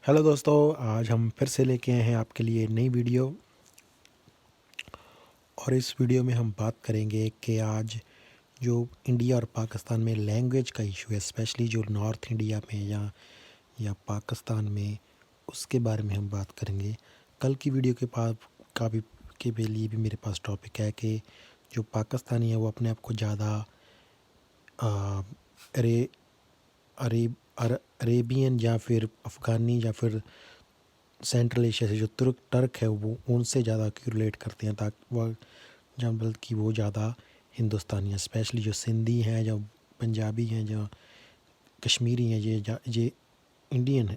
Hello दोस्तों, आज हम फिर से लेके आए हैं आपके लिए नई वीडियो। और इस वीडियो में हम बात करेंगे कि आज जो इंडिया और पाकिस्तान में लैंग्वेज का इशू है, स्पेशली जो नॉर्थ इंडिया में या पाकिस्तान में, उसके बारे में हम बात करेंगे। कल की वीडियो के पास का भी के भी लिए भी मेरे पास टॉपिक है कि जो पाकिस्तानी है वो अपने आप को ज़्यादा अरे अरेबियन या फिर अफ़गानी या फिर सेंट्रल एशिया से जो टर्क है वो उनसे ज़्यादा रिलेट करते हैं, ताकि वह जब बल्कि वो ज़्यादा हिंदुस्तानी हैं, स्पेशली जो सिंधी हैं, जो पंजाबी हैं, जो कश्मीरी हैं, ये इंडियन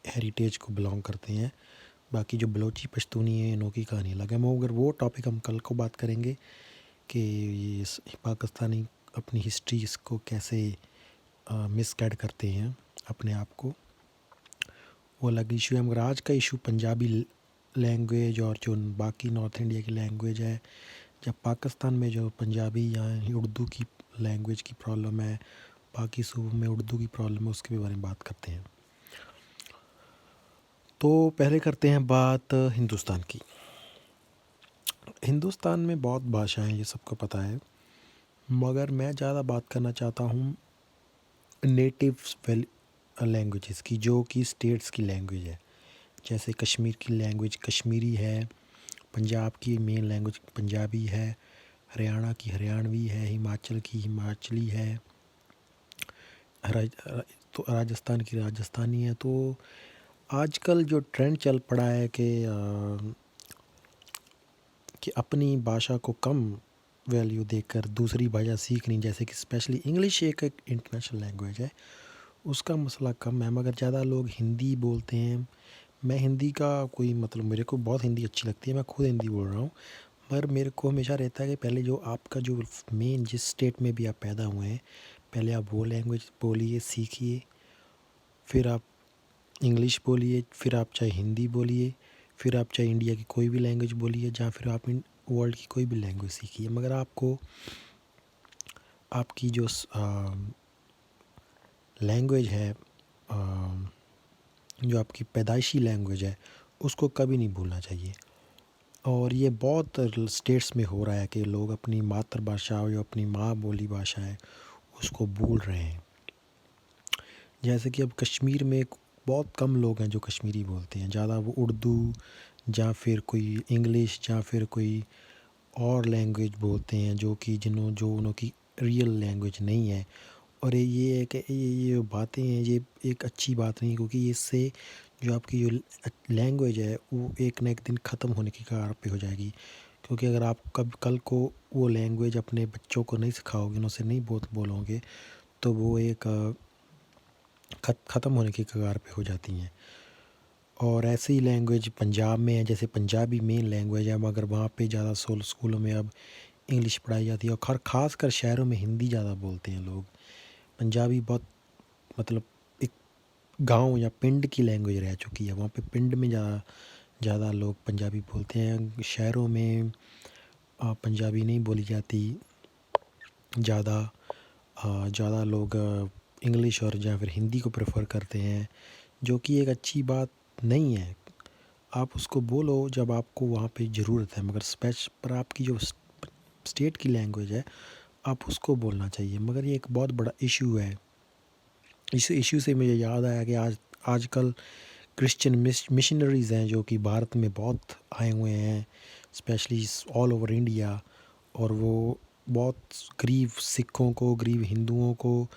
हेरिटेज को बिलोंग करते हैं। बाकी जो बलोची पश्तूनी है इनों की कहानी अलग है, मगर वो टॉपिक हम कल को बात करेंगे कि ये पाकिस्तानी अपनी हिस्ट्री इसको कैसे मिसगाइड करते हैं अपने आप को, वो अलग इशू है। मगर आज का इशू पंजाबी लैंग्वेज और जो बाकी नॉर्थ इंडिया की लैंग्वेज है, जब पाकिस्तान में जो पंजाबी या उर्दू की लैंग्वेज की प्रॉब्लम है, बाकी सूबों में उर्दू की प्रॉब्लम है, उसके बारे में बात करते हैं। तो पहले करते हैं बात हिंदुस्तान की। हिंदुस्तान में बहुत भाषाएं हैं, ये सबको पता है, मगर मैं ज़्यादा बात करना चाहता हूँ नेटिव लैंग्वेजेस की, जो कि स्टेट्स की लैंग्वेज है। जैसे कश्मीर की लैंग्वेज कश्मीरी है, पंजाब की मेन लैंग्वेज पंजाबी है, हरियाणा की हरियाणवी है, हिमाचल की हिमाचली है, तो राजस्थान की राजस्थानी है। तो आजकल जो ट्रेंड चल पड़ा है कि अपनी भाषा को कम वैल्यू देकर दूसरी भाषा सीखनी, जैसे कि स्पेशली इंग्लिश एक इंटरनेशनल लैंग्वेज है, उसका मसला कम है, मगर ज़्यादा लोग हिंदी बोलते हैं। मैं हिंदी का कोई मतलब, मेरे को बहुत हिंदी अच्छी लगती है, मैं खुद हिंदी बोल रहा हूँ, मगर मेरे को हमेशा रहता है कि पहले जो आपका जो मेन जिस स्टेट में भी आप पैदा हुए हैं, पहले आप वो लैंग्वेज बोलिए, सीखिए, फिर आप इंग्लिश बोलिए, फिर आप चाहे हिंदी बोलिए, फिर आप चाहे इंडिया की कोई भी लैंग्वेज बोलिए, या फिर आप वर्ल्ड की कोई भी लैंग्वेज सीखिए। मगर आपको आपकी जो लैंग्वेज है, जो आपकी पैदाइशी लैंग्वेज है, उसको कभी नहीं भूलना चाहिए। और ये बहुत स्टेट्स में हो रहा है कि लोग अपनी मातृभाषा, जो अपनी माँ बोली भाषा है, उसको भूल रहे हैं। जैसे कि अब कश्मीर में बहुत कम लोग हैं जो कश्मीरी बोलते हैं, ज़्यादा वो उर्दू या फिर कोई इंग्लिश या फिर कोई और लैंग्वेज बोलते हैं, जो कि जो उनकी रियल लैंग्वेज नहीं है। और ये है कि ये बातें हैं, ये एक अच्छी बात नहीं, क्योंकि इससे जो आपकी जो लैंग्वेज है वो एक ना एक दिन ख़त्म होने की कगार पे हो जाएगी। क्योंकि अगर आप कब कल को वो लैंग्वेज अपने बच्चों को नहीं सिखाओगे, उनसे नहीं बोलोगे, तो वो एक ख़त्म होने की कगार पे हो जाती हैं। और ऐसी ही लैंग्वेज पंजाब में है, जैसे पंजाबी मेन लैंग्वेज है, मगर वहाँ पे ज़्यादा स्कूलों में अब इंग्लिश पढ़ाई जाती है, और ख़ास कर शहरों में हिंदी ज़्यादा बोलते हैं लोग। पंजाबी बहुत मतलब एक गांव या पिंड की लैंग्वेज रह चुकी है, वहाँ पे पिंड में ज़्यादा लोग पंजाबी बोलते हैं। शहरों में पंजाबी नहीं बोली जाती ज़्यादा। ज़्यादा लोग इंग्लिश और या फिर हिंदी को प्रेफर करते हैं, जो कि एक अच्छी बात नहीं है। आप उसको बोलो जब आपको वहाँ पे ज़रूरत है, मगर पर आपकी जो स्टेट की लैंग्वेज है, आप उसको बोलना चाहिए। मगर ये एक बहुत बड़ा इशू है। इस इशू से मुझे याद आया कि आजकल क्रिश्चियन मिशनरीज़ हैं जो कि भारत में बहुत आए हुए हैं, स्पेशली ऑल ओवर इंडिया। और वो बहुत गरीब सिखों को, गरीब हिंदुओं को,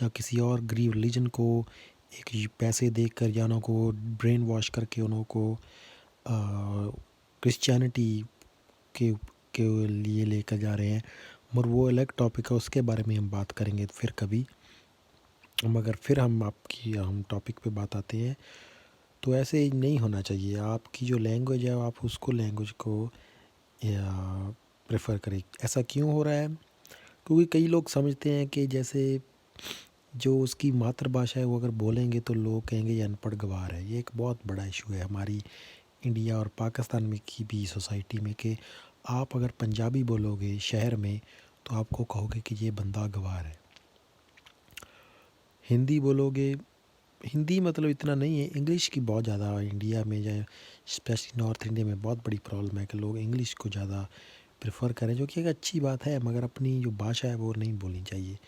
या किसी और गरीब रिलीजन को एक पैसे देकर या उनको ब्रेन वॉश करके उनको क्रिश्चियनिटी के के लिए लेकर जा रहे हैं। मगर वो अलग टॉपिक है, उसके बारे में हम बात करेंगे फिर कभी। मगर फिर हम टॉपिक पे बात आते हैं। तो ऐसे नहीं होना चाहिए। आपकी जो लैंग्वेज है आप उसको लैंग्वेज को प्रेफर करें। ऐसा क्यों हो रहा है? क्योंकि कई लोग समझते हैं कि जैसे जो उसकी मातृभाषा है वो अगर बोलेंगे तो लोग कहेंगे ये अनपढ़ गँवार है। ये एक बहुत बड़ा इशू है हमारी इंडिया और पाकिस्तान में की भी सोसाइटी में, कि आप अगर पंजाबी बोलोगे शहर में तो आपको कहोगे कि ये बंदा गँवार है। हिंदी बोलोगे, हिंदी मतलब इतना नहीं है, इंग्लिश की बहुत ज़्यादा इंडिया में या स्पेशली नॉर्थ इंडिया में बहुत बड़ी प्रॉब्लम है कि लोग इंग्लिश को ज़्यादा प्रेफर करें, जो कि एक अच्छी बात है, मगर अपनी जो भाषा है वो नहीं भूलनी चाहिए।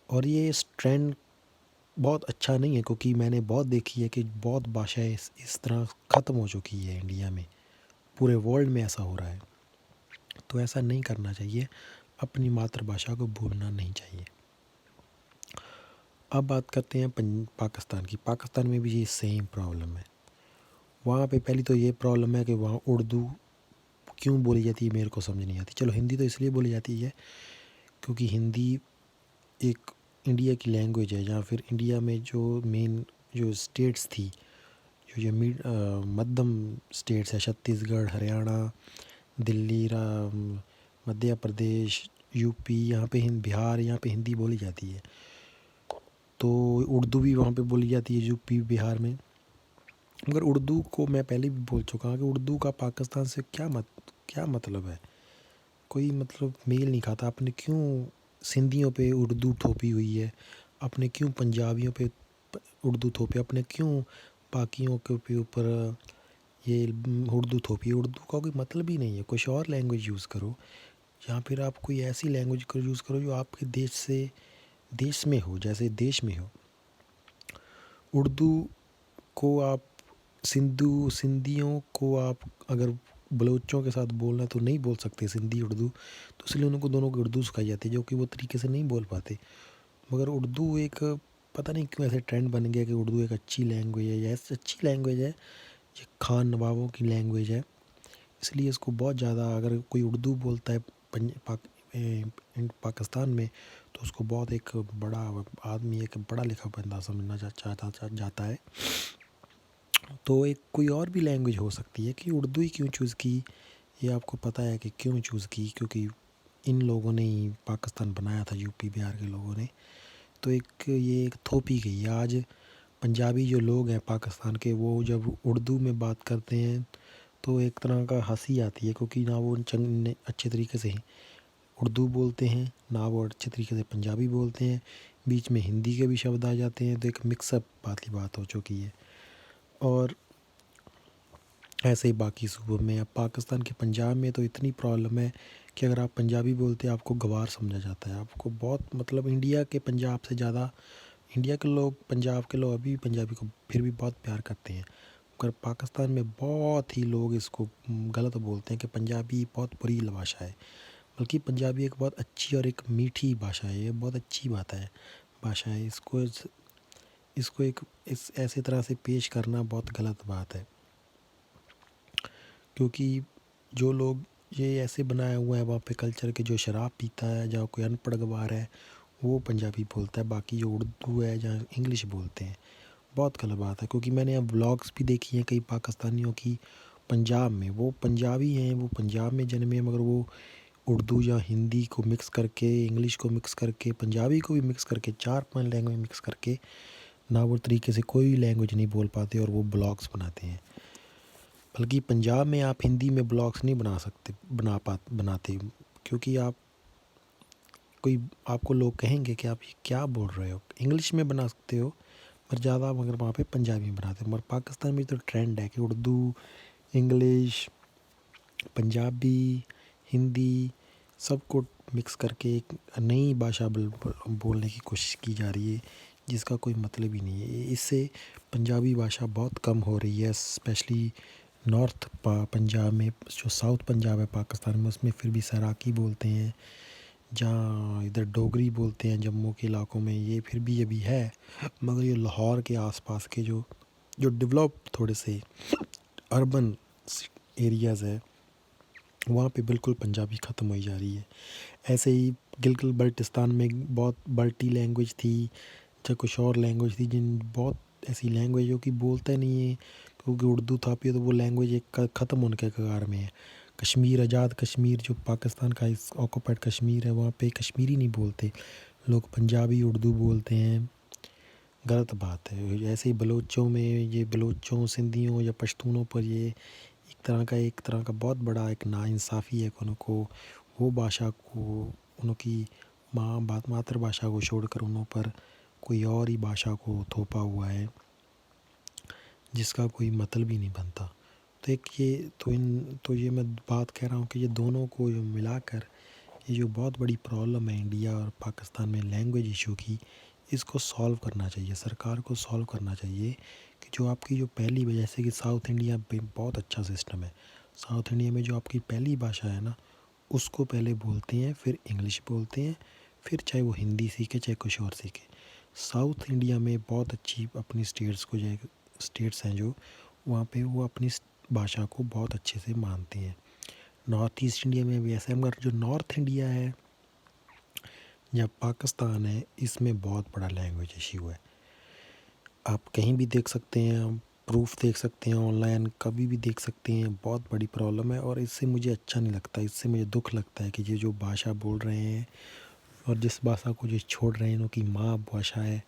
और ये ट्रेंड बहुत अच्छा नहीं है, क्योंकि मैंने बहुत देखी है कि बहुत भाषाएं इस तरह ख़त्म हो चुकी है इंडिया में, पूरे वर्ल्ड में ऐसा हो रहा है। तो ऐसा नहीं करना चाहिए, अपनी मातृभाषा को भूलना नहीं चाहिए। अब बात करते हैं पाकिस्तान की। पाकिस्तान में भी ये सेम प्रॉब्लम है। वहाँ पे पहली तो ये प्रॉब्लम है कि वहाँ उर्दू क्यों बोली जाती है मेरे को समझ नहीं आती। चलो हिंदी तो इसलिए बोली जाती है क्योंकि हिंदी एक इंडिया की लैंग्वेज है, या फिर इंडिया में जो मेन जो स्टेट्स थी, जो ये मध्यम स्टेट्स है, छत्तीसगढ़, हरियाणा, दिल्ली, मध्य प्रदेश, यूपी, यहाँ पे बिहार, यहाँ पे हिंदी बोली जाती है। तो उर्दू भी वहाँ पे बोली जाती है यूपी बिहार में। मगर उर्दू को मैं पहले भी बोल चुका हूँ कि उर्दू का पाकिस्तान से क्या मतलब है, कोई मतलब मेल नहीं खाता। आपने क्यों सिंधियों पे उर्दू थोपी हुई है, आपने क्यों पंजाबियों पे उर्दू थोपी, आपने क्यों बाकियों के ऊपर ये उर्दू थोपी। उर्दू का कोई मतलब ही नहीं है, कुछ और लैंग्वेज यूज़ करो, या फिर आप कोई ऐसी लैंग्वेज को यूज़ करो जो आपके देश में हो, जैसे देश में हो। उर्दू को आप सिंधियों को आप अगर बलोचों के साथ बोलना तो नहीं बोल सकते सिंधी उर्दू, तो इसलिए उनको दोनों को उर्दू सिखाई जाती है, जो कि वो तरीके से नहीं बोल पाते। मगर उर्दू एक पता नहीं क्यों ऐसे ट्रेंड बन गया कि उर्दू एक अच्छी लैंग्वेज है, यस अच्छी लैंग्वेज है, ये खान नवाबों की लैंग्वेज है, इसलिए इसको बहुत ज़्यादा अगर कोई उर्दू बोलता है पाकिस्तान में, तो उसको बहुत एक बड़ा आदमी, एक पढ़ा लिखा बंदा समझना जाता है। तो एक कोई और भी लैंग्वेज हो सकती है, कि उर्दू ही क्यों चूज़ की, ये आपको पता है कि क्यों चूज़ की, क्योंकि इन लोगों ने ही पाकिस्तान बनाया था, यूपी बिहार के लोगों ने। तो ये एक थोपी गई है। आज पंजाबी जो लोग हैं पाकिस्तान के, वो जब उर्दू में बात करते हैं तो एक तरह का हंसी आती है, क्योंकि ना वो अच्छे तरीके से उर्दू बोलते हैं, ना वो अच्छे तरीके से पंजाबी बोलते हैं, बीच में हिंदी के भी शब्द आ जाते हैं, तो एक मिक्सअप वाली बात हो चुकी है। और ऐसे ही बाकी सूबों में, अब पाकिस्तान के पंजाब में तो इतनी प्रॉब्लम है कि अगर आप पंजाबी बोलते हैं आपको गवार समझा जाता है, आपको बहुत मतलब इंडिया के पंजाब से ज़्यादा इंडिया के लोग पंजाब के लोग अभी पंजाबी को फिर भी बहुत प्यार करते हैं, मगर पाकिस्तान में बहुत ही लोग इसको गलत बोलते हैं कि पंजाबी बहुत बुरी भाषा है। बल्कि पंजाबी एक बहुत अच्छी और एक मीठी भाषा है, ये बहुत अच्छी बात है, भाषा है। इसको एक इस ऐसे तरह से पेश करना बहुत गलत बात है, क्योंकि जो लोग ये ऐसे बनाया हुआ है वहाँ पे कल्चर के, जो शराब पीता है, जहाँ कोई अनपढ़ गवार है वो पंजाबी बोलता है, बाकी जो उर्दू है जहाँ इंग्लिश बोलते हैं, बहुत गलत बात है। क्योंकि मैंने अब व्लॉग्स भी देखी हैं कई पाकिस्तानियों की पंजाब में, वो पंजाबी हैं, वो पंजाब में जन्मे, मगर वो उर्दू या हिंदी को मिक्स करके, इंग्लिश को मिक्स करके, पंजाबी को भी मिक्स करके, 4-5 लैंग्वेज मिक्स करके ना वो तरीके से कोई भी लैंग्वेज नहीं बोल पाते, और वो ब्लॉग्स बनाते हैं। बल्कि पंजाब में आप हिंदी में ब्लॉग्स नहीं बनाते, क्योंकि कोई आपको लोग कहेंगे कि आप ये क्या बोल रहे हो, इंग्लिश में बना सकते हो पर ज़्यादा, मगर वहाँ पे पंजाबी में बनाते हैं। मगर पाकिस्तान में तो ट्रेंड है कि उर्दू, इंग्लिश, पंजाबी, हिंदी सबको मिक्स करके एक नई भाषा बोलने की कोशिश की जा रही है, जिसका कोई मतलब ही नहीं है। इससे पंजाबी भाषा बहुत कम हो रही है, स्पेशली नॉर्थ पंजाब में, जो साउथ पंजाब है पाकिस्तान में, उसमें फिर भी सराकी बोलते हैं, जहाँ इधर डोगरी बोलते हैं जम्मू के इलाकों में, ये फिर भी अभी है। मगर ये लाहौर के आसपास के जो जो डेवलप थोड़े से अर्बन एरियाज़ है, वहाँ पे बिल्कुल पंजाबी ख़त्म हो जा रही है। ऐसे ही गिलगित बल्टिस्तान में बहुत बल्टी लैंग्वेज थी, चाहे कुछ और लैंग्वेज थी, जिन बहुत ऐसी लैंग्वेजों की बोलते नहीं है, क्योंकि उर्दू था पे, तो वो लैंग्वेज एक ख़त्म होने के कगार में है। कश्मीर, आज़ाद कश्मीर जो पाकिस्तान का इस ऑक्यूपाइड कश्मीर है, वहाँ पे कश्मीरी नहीं बोलते लोग, पंजाबी उर्दू बोलते हैं, गलत बात है। ऐसे ही बलोचों में, ये बलोचों, सिंधियों या पश्तूनों पर ये एक तरह का बहुत बड़ा एक नाइंसाफ़ी है कि उनको वो भाषा को, उनकी मातृभाषा को छोड़कर उन पर कोई और ही भाषा को थोपा हुआ है जिसका कोई मतलब ही नहीं बनता। तो एक ये तो ये मैं बात कह रहा हूँ कि ये दोनों को जो मिलाकर ये जो बहुत बड़ी प्रॉब्लम है इंडिया और पाकिस्तान में लैंग्वेज इशू की, इसको सॉल्व करना चाहिए, सरकार को सॉल्व करना चाहिए। कि जो आपकी जो पहली वजह से कि साउथ इंडिया में बहुत अच्छा सिस्टम है, साउथ इंडिया में जो आपकी पहली भाषा है ना, उसको पहले बोलते हैं, फिर इंग्लिश बोलते हैं, फिर चाहे वो हिंदी सीखे चाहे कुछ और सीखे। साउथ इंडिया में बहुत अच्छी अपनी स्टेट्स हैं जो वहाँ पे वो अपनी भाषा को बहुत अच्छे से मानते हैं। नॉर्थ ईस्ट इंडिया में भी ऐसा है, मगर जो नॉर्थ इंडिया है या पाकिस्तान है, इसमें बहुत बड़ा लैंग्वेज इशू है। आप कहीं भी देख सकते हैं, आप प्रूफ देख सकते हैं, ऑनलाइन कभी भी देख सकते हैं, बहुत बड़ी प्रॉब्लम है। और इससे मुझे अच्छा नहीं लगता, इससे मुझे दुख लगता है कि ये जो भाषा बोल रहे हैं और जिस भाषा को जो छोड़ रहे हैं, उनकी माँ भाषा है,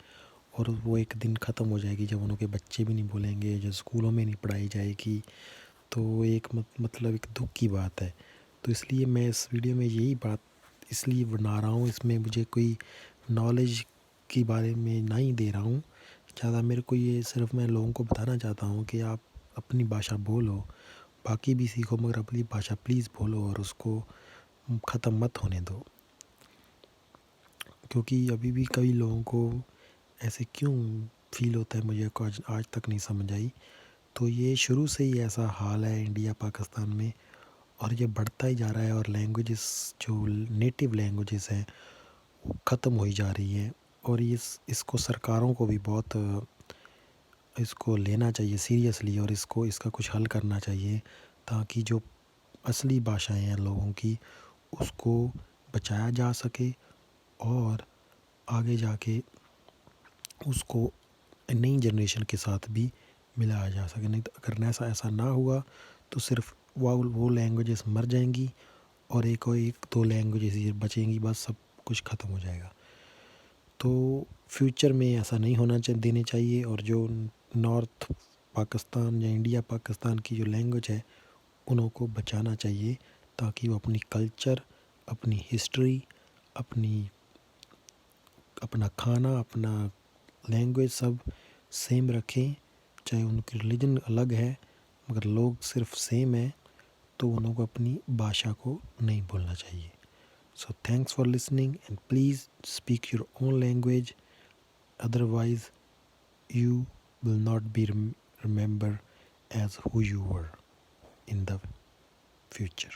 और वो एक दिन ख़त्म हो जाएगी जब उनके बच्चे भी नहीं बोलेंगे, जो स्कूलों में नहीं पढ़ाई जाएगी। तो एक मतलब एक दुख की बात है। तो इसलिए मैं इस वीडियो में यही बात इसलिए बना रहा हूँ, इसमें मुझे कोई नॉलेज के बारे में नहीं दे रहा हूँ ज़्यादा। मेरे को ये सिर्फ मैं लोगों को बताना चाहता हूँ कि आप अपनी भाषा बोलो, बाकी भी सीखो, मगर अपनी भाषा प्लीज़ बोलो और उसको ख़त्म मत होने दो। क्योंकि अभी भी कई लोगों को ऐसे क्यों फील होता है, मुझे को आज तक नहीं समझ आई। तो ये शुरू से ही ऐसा हाल है इंडिया पाकिस्तान में, और ये बढ़ता ही जा रहा है। और लैंग्वेजेस जो नेटिव लैंग्वेजेस हैं वो ख़त्म हो ही जा रही है। और इसको सरकारों को भी बहुत इसको लेना चाहिए सीरियसली, और इसका कुछ हल करना चाहिए, ताकि जो असली भाषाएं हैं लोगों की उसको बचाया जा सके और आगे जाके उसको नई जनरेशन के साथ भी मिलाया जा सके। नहीं तो अगर ऐसा ना हुआ तो सिर्फ वो लैंग्वेजेस मर जाएंगी और एक दो लैंग्वेजेस बचेंगी, बस सब कुछ ख़त्म हो जाएगा। तो फ्यूचर में ऐसा नहीं होना देने चाहिए। और जो नॉर्थ पाकिस्तान या इंडिया पाकिस्तान की जो लैंग्वेज है उनको बचाना चाहिए, ताकि वो अपनी कल्चर, अपनी हिस्ट्री, अपनी अपना खाना, अपना लैंग्वेज सब सेम रखें। चाहे उनकी रिलीजन अलग है मगर लोग सिर्फ सेम है, तो उन लोगों को अपनी भाषा को नहीं भूलना चाहिए। So thanks for listening, and please speak your own language, otherwise you will not be remembered as who you were in the future.